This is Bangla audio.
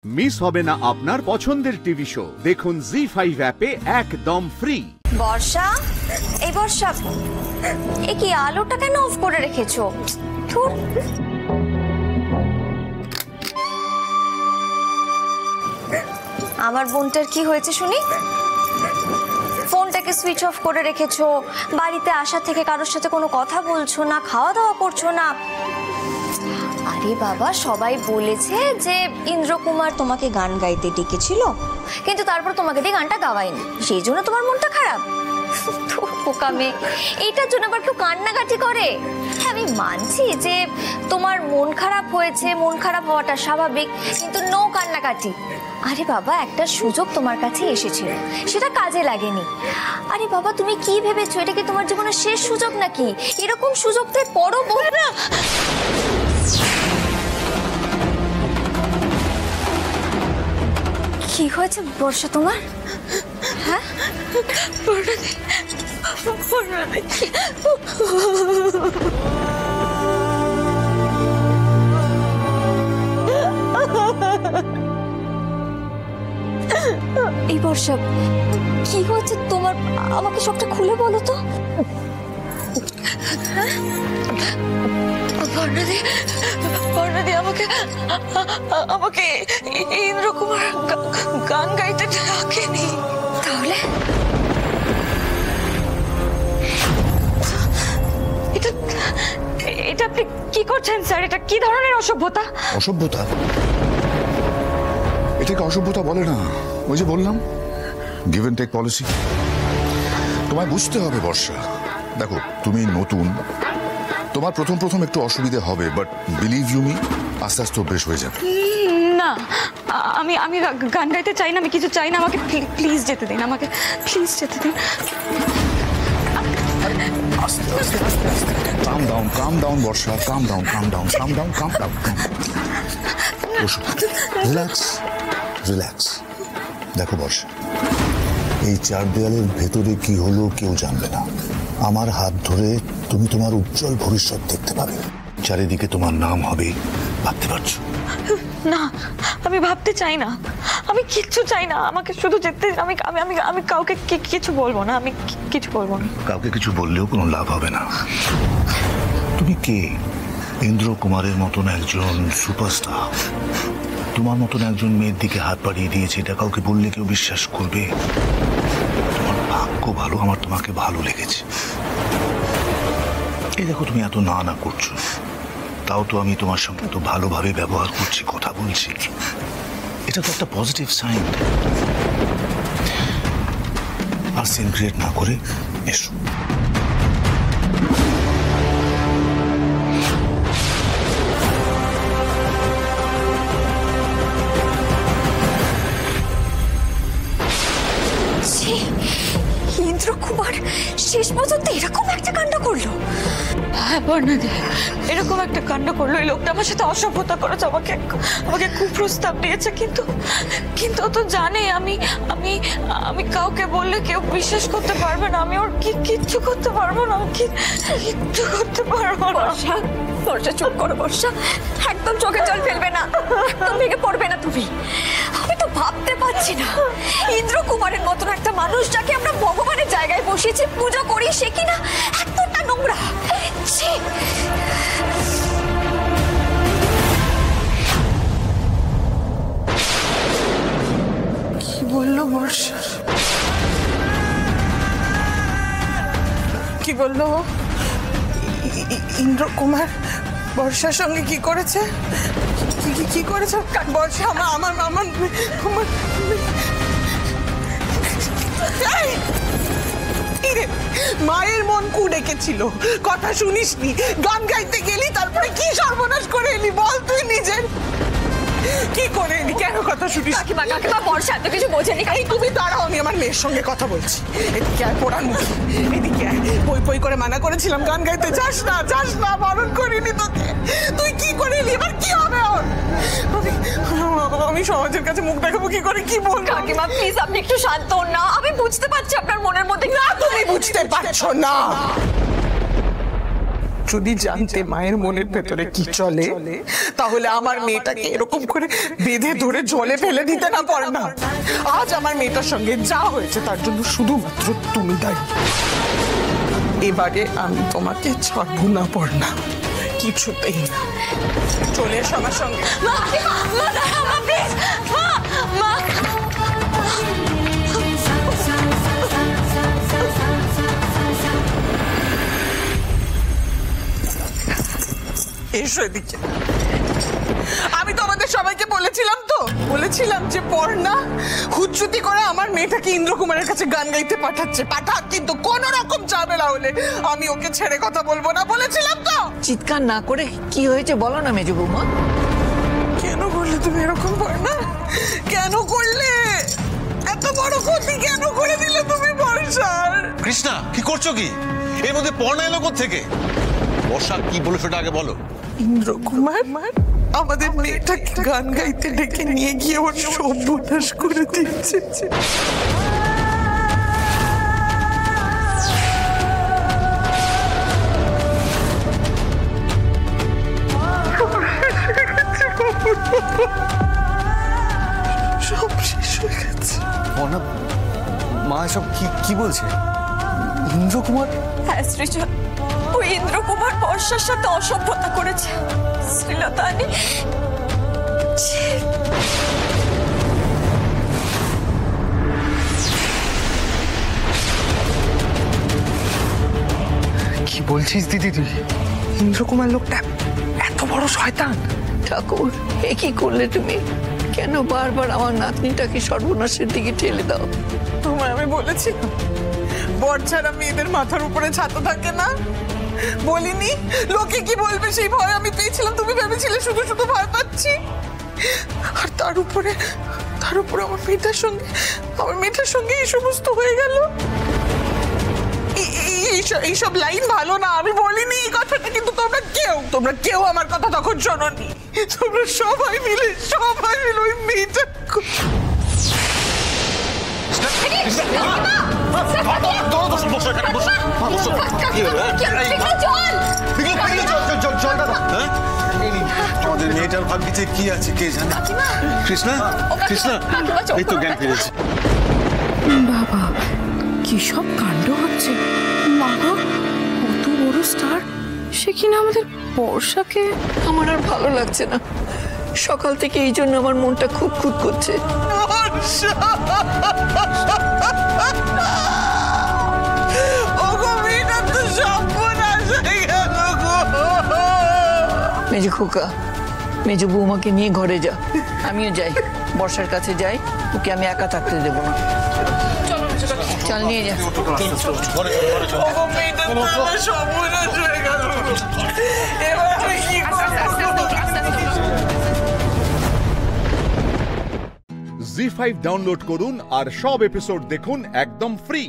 মিস হবে না আপনার পছন্দের টিভি শো। দেখুন জি5 অ্যাপে একদম ফ্রি। বর্ষা, এই বর্ষা, এ কি আলোটা কেন অফ করে রেখেছো? ধুর। আমার বোনটার কি হয়েছে শুনি? ফোনটাকে সুইচ অফ করে রেখেছো, বাড়িতে আসা থেকে কারোর সাথে কোনো কথা বলছো না, খাওয়া দাওয়া করছো না। আরে বাবা, সবাই বলেছে যে ইন্দ্রকুমার তোমাকে গান গাইতে ডেকেছিল, কিন্তু তারপর তোমাকে দিয়ে গানটা গাওয়ায়নি, সেই জন্য তোমার মনটা খারাপ। পোকা মেয়ে, এইটার জন্য আবার কেউ কান্নাকাটি করে? হ্যাঁ, আমি মানছি যে তোমার মন খারাপ হয়েছে, মন খারাপ হওয়াটা স্বাভাবিক, কিন্তু নো কান্নাকাটি। আরে বাবা, একটা সুযোগ তোমার কাছে এসেছিল, সেটা কাজে লাগেনি। আরে বাবা, তুমি কি ভেবেছো এটা কি তোমার জীবনের শেষ সুযোগ নাকি? এরকম সুযোগ তো পরও বলে না। কি হয়েছে বর্ষা তোমার? হ্যাঁ, এই বর্ষা কি হয়েছে তোমার? আমাকে সবটা খুলে বলো তো। বর্ণাদি আমাকে ইন্দ্রকুমার গান গাইতে ডাকেনি। তাহলে এটা আপনি কি করছেন স্যার? এটা কি ধরনের অসভ্যতা? অসভ্যতা? এটাকে অসভ্যতা বলে না। ওই যে বললাম, গিভ এন্ড টেক পলিসি। তোমায় বুঝতে হবে বর্ষা। দেখো, তুমি নতুন, তোমার প্রথম একটু অসুবিধা হবে, বাট বিলিভ ইউ মি, আস্তে আস্তে অভ্যেস হয়ে যাবে। না, আমি গান গাইতে চাই না, আমি কিছু চাই না, আমাকে প্লিজ যেতে দিন, আমাকে প্লিজ যেতে দিন। আস্তে আস্তে আস্তে আস্তে কাম ডাউন বর্ষা, কাম ডাউন। রিল্যাক্স। দেখো বর্ষা, এই চার দেয়ালের ভেতরে কি হলো কেউ জানবে না। আমার হাত ধরে তুমি তোমার উজ্জ্বল ভবিষ্যৎ দেখতে পাবে, চারিদিকে তোমার নাম হবে। ভাবতে পারছো? না, আমি ভাবতে চাই না, আমি কিচ্ছু চাই না, আমাকে শুধু যেতে। আমি আমি আমি কাউকে কিছু বলবো না, আমি কিছু বলবো না। কাউকে কিছু বললেও কোনো লাভ হবে না। তুমি কে? ইন্দ্রকুমারের মতন একজন সুপারস্টার, তোমার মতন একজন মেয়ের দিকে হাত বাড়িয়ে দিয়েছে, এটা কাউকে বললে কেউ বিশ্বাস করবে? তোমার ভাগ্য ভালো, আমার তোমাকে ভালো লেগেছে। এই দেখো, তুমি এত না করছো, তাও তো আমি তোমার সঙ্গে তো ভালোভাবে ব্যবহার করছি, কথা বলছি, এটা তো একটা পজিটিভ সাইন। আর সিন ক্রিয়েট না করে এসো। ইন্দ্রকুমার শেষ পর্যন্ত এরকম একটা কাণ্ড করলো? হ্যাঁ বর্ণাদি, এরকম একটা কাণ্ড করলো। এই লোকটা আমার সাথে অসভ্যতা করেছে, আমাকে কুপ্রস্তাব দিয়েছে, কিন্তু ও তো জানে আমি কাউকে বললে কেউ বিশ্বাস করতে পারবে না, আমি ওর কিচ্ছু করতে পারবো না, কিচ্ছু করতে পারবো না। বর্ষা চুপ করো বর্ষা, একদম চোখে জল ফেলবে না, একদম ভেঙে পড়বে না তুমি। আমি তো ভাবতে পারছি না, ইন্দ্রকুমারের মতন একটা মানুষ যাকে আমরা ভগবানের জায়গায় বসিয়েছি, পুজো করি, সে কিনা এতটা নোংরা। কি বললো বর্ষা? কি বললো? ইন্দ্রকুমার বর্ষার সঙ্গে কি করেছে? কি করেছে বর্ষা? আমার মায়ের মন কু ডেকেছিল, কথা শুনিসনি, গান গাইতে গেলি, তারপরে কি সর্বনাশ করে এলি বল তুই নিজের? কি করে এলি? কেন কথা শুনিস? কাকিমা বর্ষা এত কিছু বোঝেনি। এই তুমি দাঁড়াও, আমি আমার মেয়ের সঙ্গে কথা বলছি। এদিকে আয় পোড়ার মুখে, এদিকে আয়। পই করে মানা করেছিলাম গান গাইতে যাস না, বারণ করিনি তোকে। তুই কি করে এলি? এবার কি হবে ওর? আমি সমাজের কাছে মুখ দেখাবো কি করে? কি বল? কাকিমা প্লিজ, আপনি একটু শান্ত হন না। আমি বুঝতে পারছি আপনার মনের মধ্যে। না, তুমি বুঝতে পারছো না। যদি জানতে মায়ের মনের ভেতরে কি চলে, তাহলে আমার মেয়েটাকে এরকম করে বেঁধে ধরে জলে ফেলে দিতে না পারে না। আজ আমার মেয়েটার সঙ্গে যা হয়েছে তার জন্য শুধুমাত্র তুমি দায়ী। এবারে আমি তোমাকে ছাড়বো না পড়না, কিছুতেই না। চলে এসো আমার সঙ্গে। এসো এদিকে। আমি তো আমাদের সবাইকে বলেছিলাম যে পড়না হুচ্চুতি করে আমার মেয়েটাকে ইন্দ্রকুমারের কাছে গান গাইতে পাঠাক, কিন্তু কোন রকম ঝামেলা হলে আমি ওকে ছেড়ে কথা বলবো না, বলেছিলাম তো। চিৎকার না করে কি হয়েছে বলো না মেজো বৌমা। কেন করলে তুমি এরকম? পড়না কেন করলে? এত বড় ক্ষতি কেন করে দিলে তুমি বর্ষার? কৃষ্ণা, কি করছো কি? এর মধ্যে পড়না এলো থেকে? বর্ষা কি বলে সেটা আগে বলো। ইন্দ্রকুমার আমাদের মেয়েটাকে গান গাইতে ডেকে নিয়ে গিয়ে ওর সর্বনাশ করে দিচ্ছে। সব শেষ হয়ে গেছে। মা এসব কি বলছে? ইন্দ্রকুমার? হ্যাঁ সৃজন, ওই ইন্দ্রকুমার বর্ষার সাথে অসভ্যতা করেছে। শ্রীলতা আনি কি বলছিস দিদি তুই? ইন্দ্রকুমার লোকটা এত বড় শয়তান? ঠাকুর, এ কি করলে তুমি? কেন বারবার আমার নাতনিটাকে সর্বনাশের দিকে ঠেলে দাও? তোমায় আমি বলেছি বর ছাড়া মেয়েদের মাথার উপরে ছাতা থাকে না, বলিনি? লোকে কি বলবে সেই ভয় আমি পেয়েছিলাম। তুমি ভেবেছিলে শুধু শুধু ভয় পাচ্ছি। আর তার উপরে আমার মেয়েটার সঙ্গে এই সমস্ত হয়ে গেল। এইসব লাইন ভালো না, আমি বলিনি এই কথাটা, কিন্তু তোমরা কেউ আমার কথা তখন শোনোনি। তোমরা সবাই মিলে ওই মেয়েটা আমাদের মেয়েটার ভাগ্যে কি আছে কে জানে। কৃষ্ণা, এই তো জ্ঞান ফিরেছে। বাবা, কি সব কাণ্ড হচ্ছে! মা, কত বড় স্টার, সে কিনা আমাদের বর্ষাকে। আমার আর ভালো লাগছে না। সকাল থেকে এই জন্য আমার মনটা খুব খুব করছে। মেজো খোকা, মেজো বৌমাকে নিয়ে ঘরে যা, আমিও যাই। বর্ষার কাছে যাই, ওকে আমি একা থাকতে দেবো না। চল নিয়ে যা। জি5 ডাউনলোড করুন আর সব এপিসোড দেখুন একদম ফ্রি।